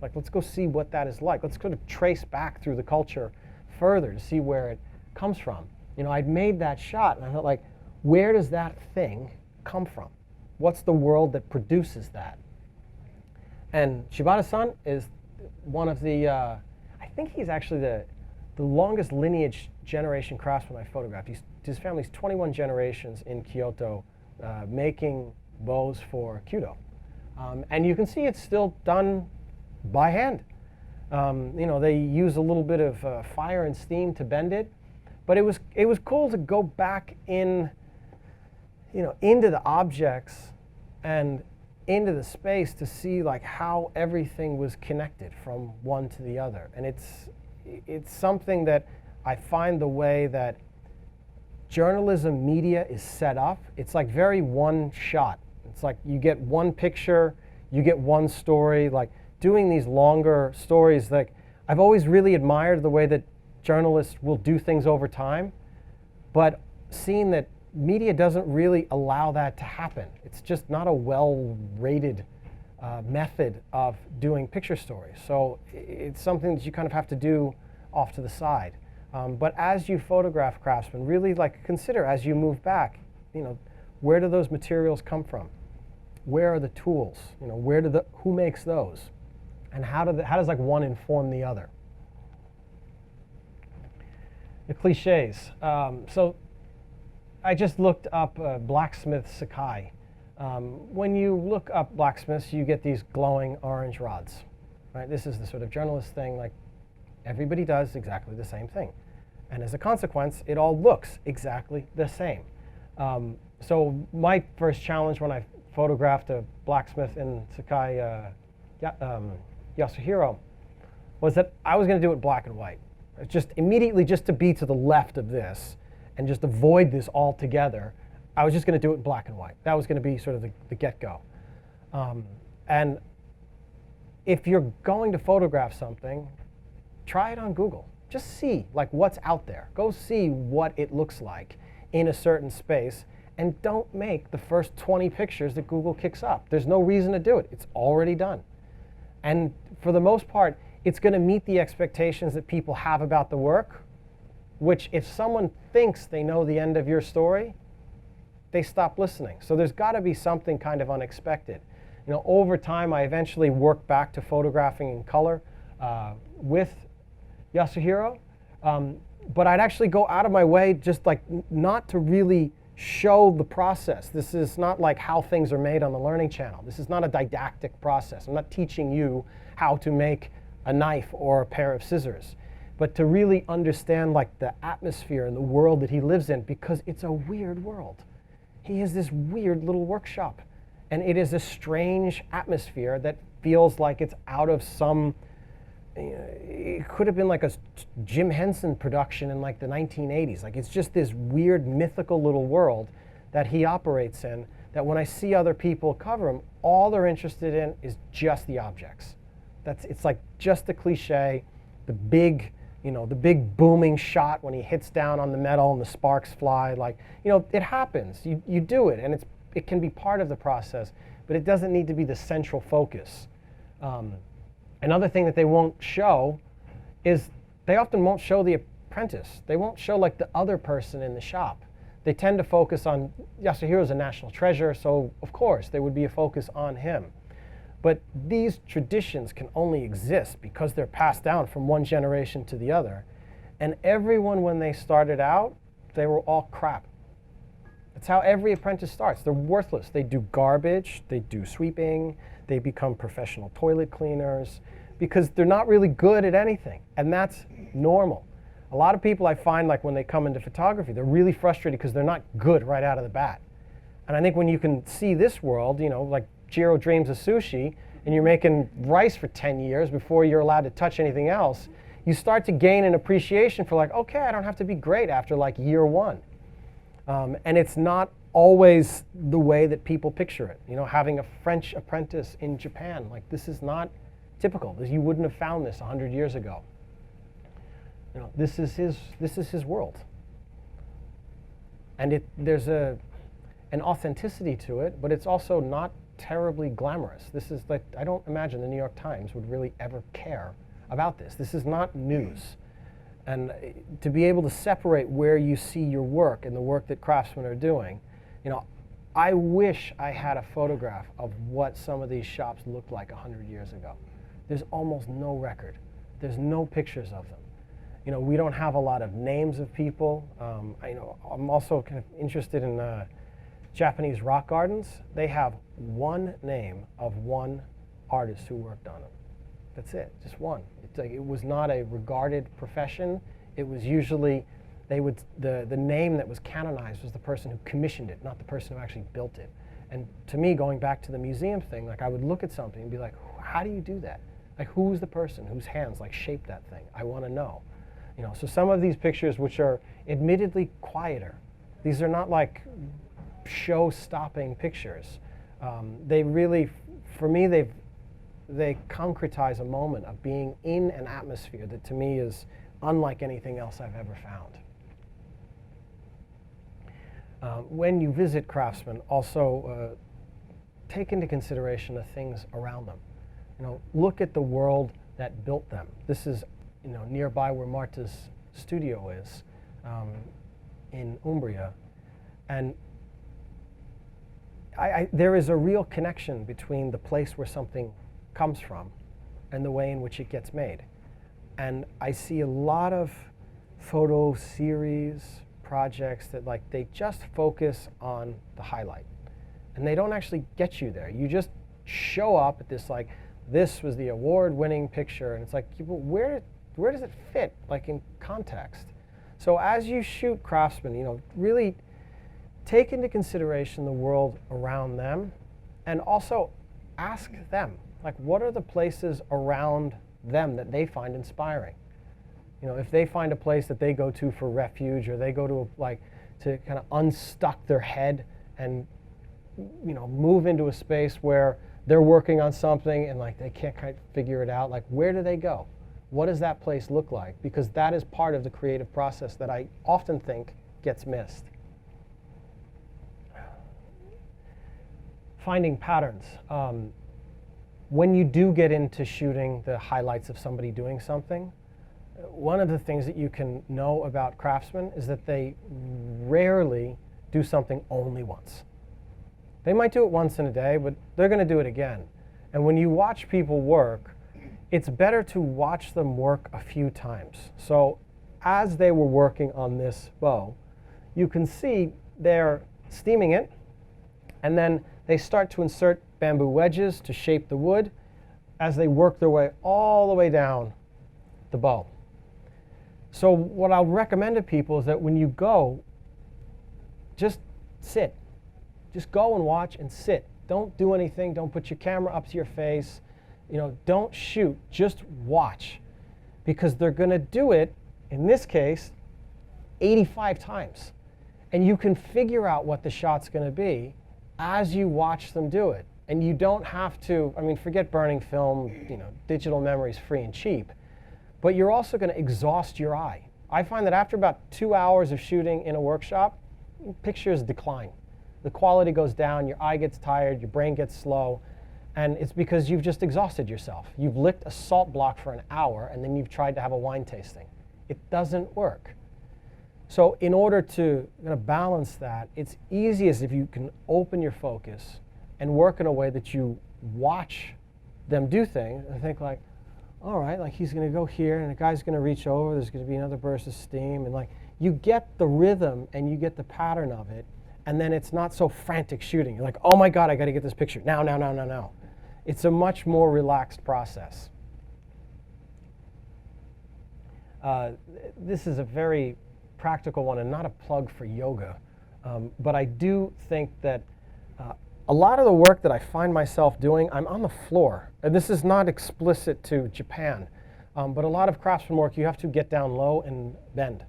Like, let's go see what that is like. Let's kind of trace back through the culture further to see where it comes from. I'd made that shot, and I thought, like, where does that thing come from? What's the world that produces that? And Shibata-san is one of the, I think he's actually the longest lineage generation craftsman I photographed. His family's 21 generations in Kyoto making bows for Kyudo. And you can see it's still done by hand. They use a little bit of fire and steam to bend it, But it was cool to go back in, into the objects and into the space to see like how everything was connected from one to the other. And it's something that I find the way that journalism media is set up, it's like very one shot. It's like you get one picture, you get one story. Like doing these longer stories, like I've always really admired the way that journalists will do things over time, but seeing that media doesn't really allow that to happen. It's just not a well-rated method of doing picture stories. So it's something that you kind of have to do off to the side. But as you photograph craftsmen, really like consider as you move back, where do those materials come from? Where are the tools? Who makes those? And how does like one inform the other? The cliches. So I just looked up Blacksmith Sakai. When you look up blacksmiths, you get these glowing orange rods. Right? This is the sort of journalist thing, like everybody does exactly the same thing. And as a consequence, it all looks exactly the same. So my first challenge when I photographed a blacksmith in Sakai Yasuhiro was that I was going to do it black and white. Just immediately, just to be to the left of this and just avoid this altogether, I was just going to do it in black and white. That was going to be sort of the get-go. And if you're going to photograph something, try it on Google. Just see like what's out there. Go see what it looks like in a certain space, and don't make the first 20 pictures that Google kicks up. There's no reason to do it. It's already done. And for the most part, it's going to meet the expectations that people have about the work, which if someone thinks they know the end of your story, they stop listening. So there's got to be something kind of unexpected. Over time, I eventually worked back to photographing in color with Yasuhiro, but I'd actually go out of my way just like not to really show the process. This is not like how things are made on the Learning Channel. This is not a didactic process. I'm not teaching you how to make a knife or a pair of scissors, but to really understand like the atmosphere and the world that he lives in, because it's a weird world. He has this weird little workshop, and it is a strange atmosphere that feels like it's out of some, it could have been like a Jim Henson production in like the 1980s. Like it's just this weird mythical little world that he operates in, that when I see other people cover him, all they're interested in is just the objects. It's like just the cliche, the big booming shot when he hits down on the metal and the sparks fly. Like, it happens. You do it, and it can be part of the process, but it doesn't need to be the central focus. Another thing that they won't show is they often won't show the apprentice. They won't show like the other person in the shop. They tend to focus on, Yasuhiro's a national treasure, so of course there would be a focus on him. But these traditions can only exist because they're passed down from one generation to the other. And everyone, when they started out, they were all crap. That's how every apprentice starts. They're worthless. They do garbage, they do sweeping, they become professional toilet cleaners because they're not really good at anything. And that's normal. A lot of people I find, like when they come into photography, they're really frustrated because they're not good right out of the bat. And I think when you can see this world, like Jiro dreams of sushi, and you're making rice for 10 years before you're allowed to touch anything else, you start to gain an appreciation for like, okay, I don't have to be great after like year one. And it's not always the way that people picture it. Having a French apprentice in Japan, like this is not typical. You wouldn't have found this 100 years ago. This is his world. And there's an authenticity to it, but it's also not terribly glamorous. This is like, I don't imagine the New York Times would really ever care about this. This is not news. And to be able to separate where you see your work and the work that craftsmen are doing, I wish I had a photograph of what some of these shops looked like 100 years ago. There's almost no record. There's no pictures of them. We don't have a lot of names of people. I'm also kind of interested in Japanese rock gardens. They have one name of one artist who worked on them. That's it, just one. It's like it was not a regarded profession. It was usually the name that was canonized was the person who commissioned it, not the person who actually built it. And to me, going back to the museum thing, like I would look at something and be like, how do you do that? Like, who's the person whose hands like shaped that thing? I want to know. You know, so some of these pictures, which are admittedly quieter, these are not like show-stopping pictures. They really, for me, they concretize a moment of being in an atmosphere that to me is unlike anything else I've ever found. When you visit Craftsman, also take into consideration the things around them. You know, look at the world that built them. This is, you know, nearby where Marta's studio is, in Umbria, and there is a real connection between the place where something comes from and the way in which it gets made. And I see a lot of photo series projects that like they just focus on the highlight and they don't actually get you there. You just show up at this like, this was the award-winning picture, and it's like, where does it fit like in context? So as you shoot Craftsman, you know, really take into consideration the world around them and also ask them, like, what are the places around them that they find inspiring? You know, if they find a place that they go to for refuge, or they go to to kind of unstuck their head and, you know, move into a space where they're working on something and like they can't quite figure it out, like where do they go? What does that place look like? Because that is part of the creative process that I often think gets missed. Finding patterns. When you do get into shooting the highlights of somebody doing something, one of the things that you can know about craftsmen is that they rarely do something only once. They might do it once in a day, but they're going to do it again. And when you watch people work, it's better to watch them work a few times. So as they were working on this bow, you can see they're steaming it, and then they start to insert bamboo wedges to shape the wood as they work their way all the way down the bow. So what I'll recommend to people is that when you go, just sit. Just go and watch and sit. Don't do anything. Don't put your camera up to your face. You know, don't shoot. Just watch. Because they're going to do it, in this case, 85 times. And you can figure out what the shot's going to be as you watch them do it. And you don't have to, I mean, forget burning film, you know, digital memory's free and cheap. But you're also going to exhaust your eye. I find that after about 2 hours of shooting in a workshop, pictures decline. The quality goes down, your eye gets tired, your brain gets slow, and it's because you've just exhausted yourself. You've licked a salt block for an hour, and then you've tried to have a wine tasting. It doesn't work. So in order to balance that, it's easiest if you can open your focus and work in a way that you watch them do things and think like, all right, like he's going to go here, and the guy's going to reach over, there's going to be another burst of steam, and like you get the rhythm and you get the pattern of it, and then it's not so frantic shooting. You're like, oh my God, I got to get this picture now, now, now, now, now. It's a much more relaxed process. This is a very practical one and not a plug for yoga, but I do think that a lot of the work that I find myself doing, I'm on the floor. And this is not explicit to Japan, but a lot of craftsman work, you have to get down low and bend.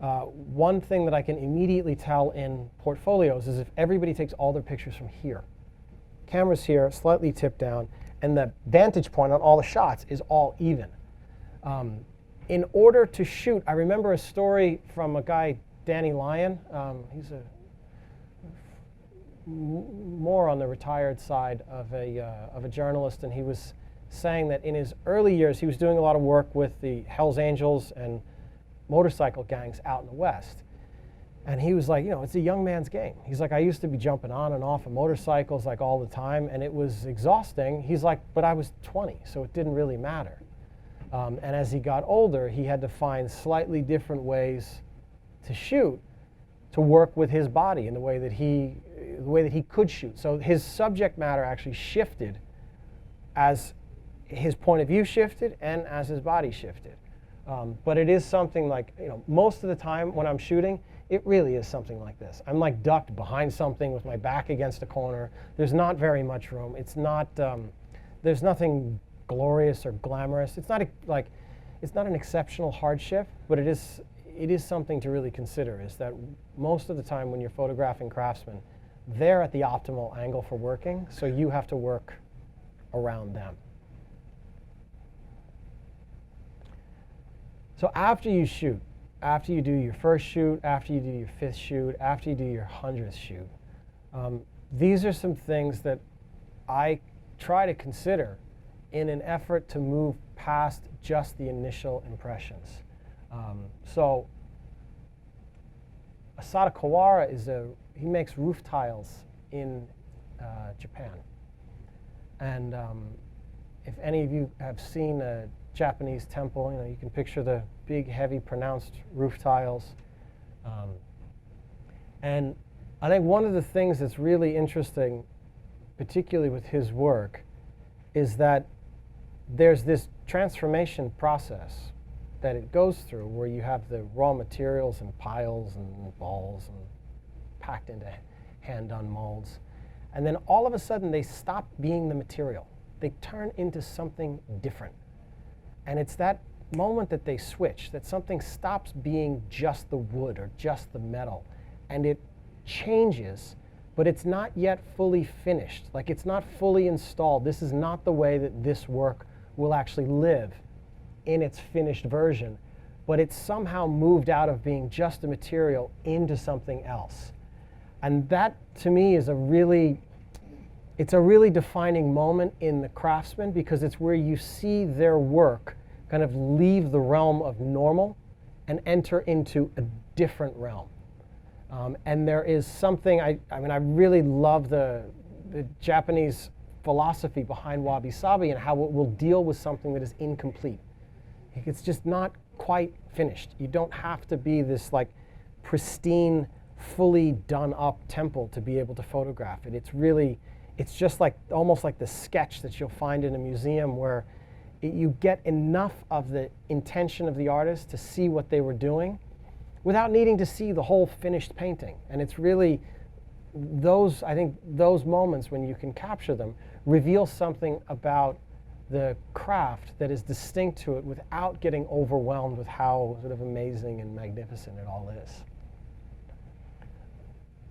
One thing that I can immediately tell in portfolios is if everybody takes all their pictures from here. Camera's here, slightly tipped down, and the vantage point on all the shots is all even. In order to shoot, I remember a story from a guy, Danny Lyon. He's more on the retired side of a journalist, and he was saying that in his early years he was doing a lot of work with the Hells Angels and motorcycle gangs out in the West. And he was like, you know, it's a young man's game. He's like, I used to be jumping on and off of motorcycles like all the time, and it was exhausting. He's like, but I was 20, so it didn't really matter. And as he got older, he had to find slightly different ways to shoot to work with his body in the way that he could shoot. So his subject matter actually shifted as his point of view shifted and as his body shifted. But it is something like, most of the time when I'm shooting, it really is something like this. I'm like ducked behind something with my back against a corner. There's not very much room. It's not, there's nothing glorious or glamorous. It's not it's not an exceptional hardship, but it is something to really consider, is that most of the time when you're photographing craftsmen, they're at the optimal angle for working, so you have to work around them. So after you shoot, after you do your first shoot, after you do your 5th shoot, after you do your 100th shoot, these are some things that I try to consider in an effort to move past just the initial impressions. So Asada Kawara he makes roof tiles in Japan. And if any of you have seen a Japanese temple, you can picture the big, heavy, pronounced roof tiles. And I think one of the things that's really interesting, particularly with his work, is that there's this transformation process that it goes through where you have the raw materials in piles and balls and packed into hand-done molds. And then all of a sudden they stop being the material. They turn into something different. And it's that moment that they switch, that something stops being just the wood or just the metal, and it changes, but it's not yet fully finished. Like, it's not fully installed. This is not the way that this work will actually live in its finished version, but it's somehow moved out of being just a material into something else. And that, to me, is it's a really defining moment in the craftsman, because it's where you see their work kind of leave the realm of normal and enter into a different realm. And there is something, I really love the Japanese philosophy behind wabi-sabi and how it will deal with something that is incomplete. It's just not quite finished. You don't have to be this like pristine, fully done up temple to be able to photograph it. It's just like almost like the sketch that you'll find in a museum where you get enough of the intention of the artist to see what they were doing without needing to see the whole finished painting. And it's really I think those moments when you can capture them reveal something about the craft that is distinct to it without getting overwhelmed with how sort of amazing and magnificent it all is.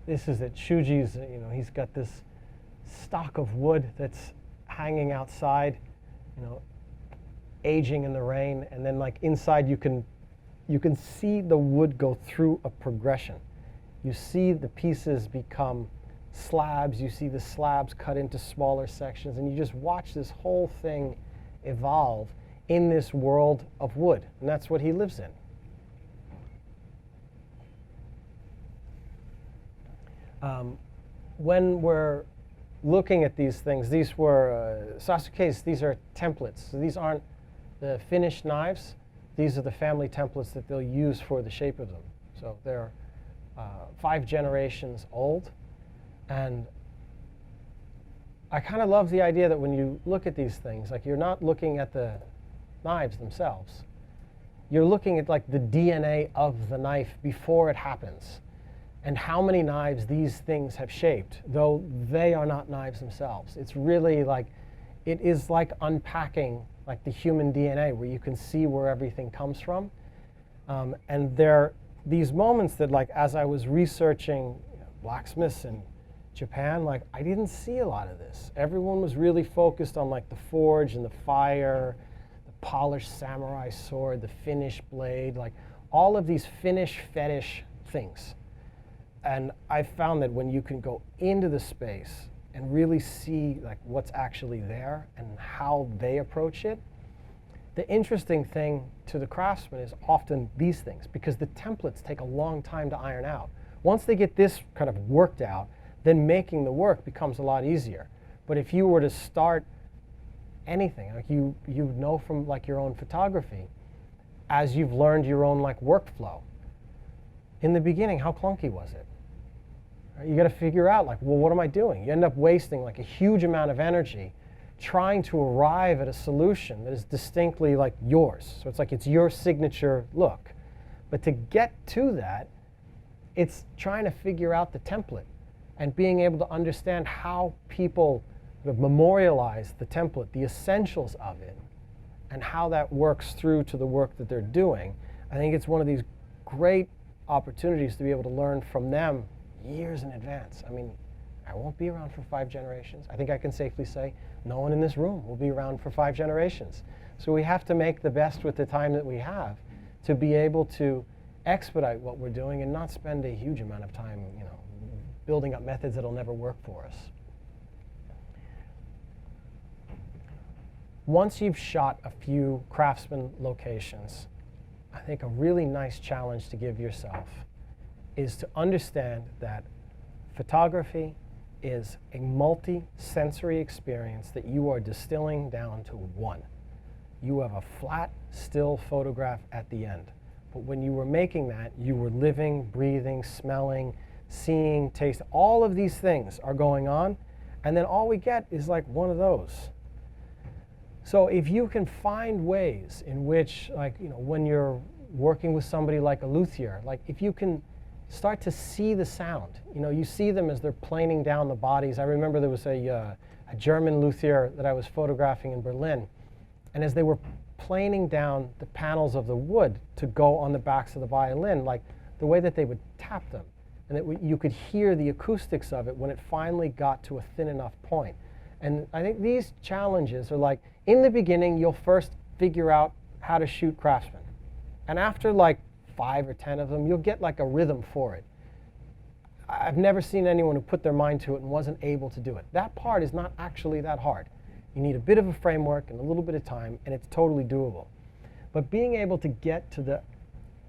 This is at Shuji's, he's got this stock of wood that's hanging outside, aging in the rain, and then like inside you can see the wood go through a progression. You see the pieces become slabs, you see the slabs cut into smaller sections, and you just watch this whole thing evolve in this world of wood, and that's what he lives in. When we're looking at these things, these were Sasuke's, these are templates. So these aren't the finished knives. These are the family templates that they'll use for the shape of them. So they're 5 generations old. And I kind of love the idea that when you look at these things, like you're not looking at the knives themselves. You're looking at like the DNA of the knife before it happens, and how many knives these things have shaped, though they are not knives themselves. It's really like, it is like unpacking like the human DNA, where you can see where everything comes from. And there are these moments that, like, as I was researching blacksmiths in Japan, like, I didn't see a lot of this. Everyone was really focused on like the forge and the fire, the polished samurai sword, the finished blade, like all of these finish fetish things. And I found that when you can go into the space and really see like what's actually there and how they approach it, the interesting thing to the craftsman is often these things, because the templates take a long time to iron out. Once they get this kind of worked out, then making the work becomes a lot easier. But if you were to start anything, like you know from like your own photography, as you've learned your own like workflow, in the beginning, how clunky was it? You got to figure out like, well, what am I doing? You end up wasting like a huge amount of energy trying to arrive at a solution that is distinctly like yours. So it's like it's your signature look. But to get to that, it's trying to figure out the template and being able to understand how people memorialize the template, the essentials of it, and how that works through to the work that they're doing. I think it's one of these great opportunities to be able to learn from them years in advance. I mean, I won't be around for 5 generations. I think I can safely say no one in this room will be around for 5 generations. So we have to make the best with the time that we have to be able to expedite what we're doing and not spend a huge amount of time, building up methods that'll never work for us. Once you've shot a few Craftsman locations, I think a really nice challenge to give yourself is to understand that photography is a multi-sensory experience that you are distilling down to one. You have a flat, still photograph at the end. But when you were making that, you were living, breathing, smelling, seeing, tasting. All of these things are going on, and then all we get is like one of those. So if you can find ways in which, when you're working with somebody like a luthier, if you can start to see the sound, you see them as they're planing down the bodies. I remember there was a German luthier that I was photographing in Berlin, and as they were planing down the panels of the wood to go on the backs of the violin, the way that they would tap them, and that you could hear the acoustics of it when it finally got to a thin enough point. And I think these challenges are in the beginning, you'll first figure out how to shoot Craftsman. And after 5 or 10 of them, you'll get a rhythm for it. I've never seen anyone who put their mind to it and wasn't able to do it. That part is not actually that hard. You need a bit of a framework and a little bit of time, and it's totally doable. But being able to get to the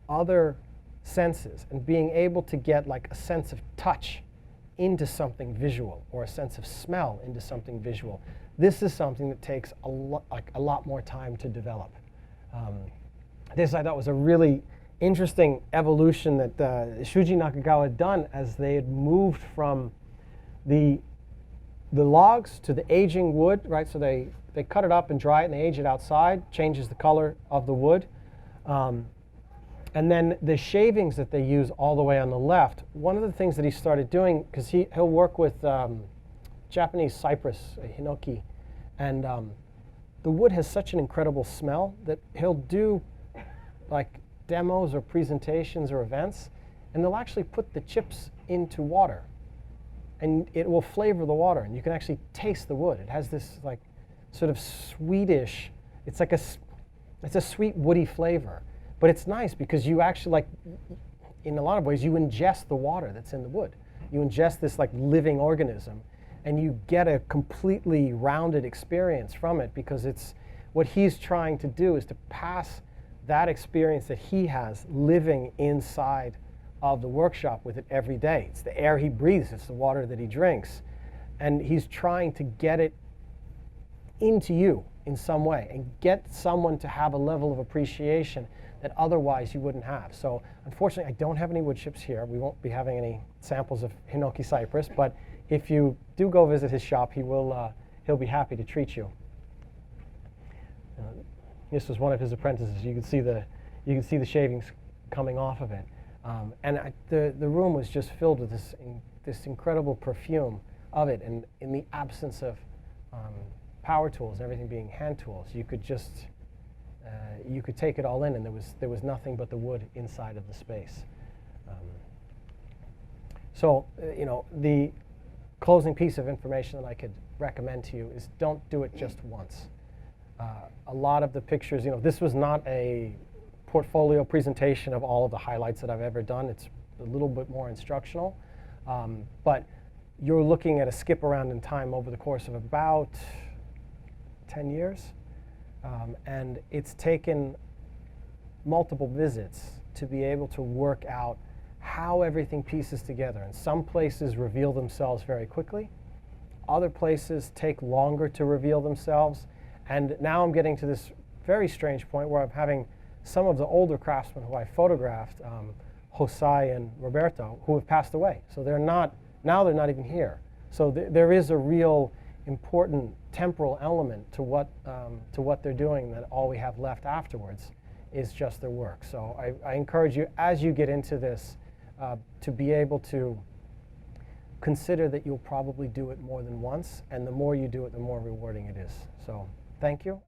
other senses and being able to get a sense of touch into something visual or a sense of smell into something visual, this is something that takes a lot more time to develop. This I thought was a really interesting evolution that Shuji Nakagawa had done as they had moved from the logs to the aging wood, right? So they cut it up and dry it and they age it outside, changes the color of the wood. And then the shavings that they use all the way on the left, one of the things that he started doing, because he'll work with Japanese cypress, hinoki, and the wood has such an incredible smell that he'll do demos or presentations or events, and they'll actually put the chips into water, and it will flavor the water, and you can actually taste the wood. It has this sort of sweetish, it's a sweet woody flavor. But it's nice because you actually, in a lot of ways, you ingest the water that's in the wood. You ingest this living organism, and you get a completely rounded experience from it, because it's what he's trying to do is to pass that experience that he has living inside of the workshop with it every day. It's the air he breathes, it's the water that he drinks. And he's trying to get it into you in some way and get someone to have a level of appreciation that otherwise you wouldn't have. So unfortunately, I don't have any wood chips here. We won't be having any samples of hinoki cypress, but if you do go visit his shop, he'll be happy to treat you. This was one of his apprentices. You can see the shavings coming off of it, and the room was just filled with this incredible perfume of it. And in the absence of power tools and everything being hand tools, you could just you could take it all in, and there was nothing but the wood inside of the space. So the closing piece of information that I could recommend to you is don't do it just once. A lot of the pictures, this was not a portfolio presentation of all of the highlights that I've ever done. It's a little bit more instructional, but you're looking at a skip around in time over the course of about 10 years. And it's taken multiple visits to be able to work out how everything pieces together. And some places reveal themselves very quickly. Other places take longer to reveal themselves. And now I'm getting to this very strange point where I'm having some of the older craftsmen who I photographed, José and Roberto, who have passed away. So they're not even here. So there is a real important temporal element to what they're doing, that all we have left afterwards is just their work. So I encourage you, as you get into this, to be able to consider that you'll probably do it more than once, and the more you do it, the more rewarding it is. So thank you.